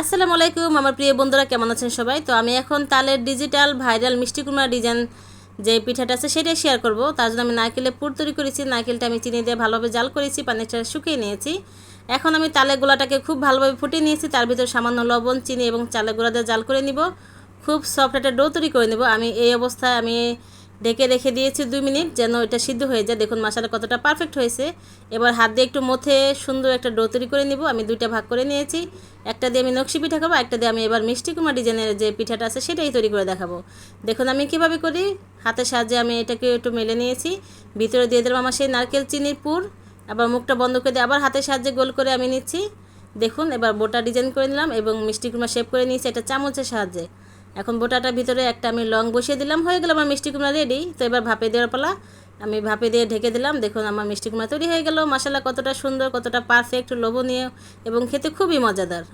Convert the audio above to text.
আসসালামু আলাইকুম আমার প্রিয় বন্ধুরা, কেমন আছেন সবাই? তো আমি এখন তালের ডিজিটাল ভাইরাল মিষ্টি কুমড়া ডিজাইন যে পিঠাটা আছে সেটাই শেয়ার করব। তার জন্য আমি নারকেলের পুর তৈরি করেছি। নারকেলটা আমি চিনি দিয়ে ভালোভাবে জাল করেছি, পানিটা শুকিয়ে নিয়েছি। এখন আমি তালের গোলাটাকে খুব ভালোভাবে ফুটিয়ে নিয়েছি, তার ভিতর সামান্য লবণ, চিনি এবং চালের গুঁড়া দিয়ে জাল করে নিব। খুব সফট একটা ডো তৈরি করে নেব। আমি এই অবস্থায় ঢেকে রেখে দিয়েছি 2 মিনিট, যেন এটা সিদ্ধ হয়ে যায়। দেখুন মাশাআল্লাহ কতটা পারফেক্ট হয়েছে। এবার হাত দিয়ে একটু মথে সুন্দর একটা ডো তৈরি করে নিব। আমি 2টা ভাগ করে নিয়েছি। একটা দিয়ে আমি নকশি পিঠা করবো, একটা দিয়ে আমি এবার মিষ্টি কুমড়া ডিজাইনের যে পিঠাটা আছে সেটাই তৈরি করে দেখাবো। দেখুন আমি কীভাবে করি। হাতের সাহায্যে আমি এটাকে একটু মেলে নিয়েছি। ভিতরে দিয়ে দিলাম আমার সেই নারকেল চিনির পুর। আবার মুখটা বন্ধ করে দিয়ে আবার হাতের সাহায্যে গোল করে আমি নিচ্ছি। দেখুন এবার বোটা ডিজাইন করে নিলাম এবং মিষ্টি কুমড়া শেপ করে নিয়েছি এটা চামচের সাহায্যে। এখন বোটাটার ভিতরে একটা আমি লং বসিয়ে দিলাম, হয়ে গেল আমার মিষ্টি কুমড়া রেডি। তো এবার ভাপে দেওয়ার পালা। আমি ভাপে দিয়ে ঢেকে দিলাম। দেখুন আমার মিষ্টি কুমড়া তৈরি হয়ে গেল। মাশাআল্লাহ কতটা সুন্দর, কতটা পারফেক্ট, লোভনীয় এবং খেতে খুবই মজাদার।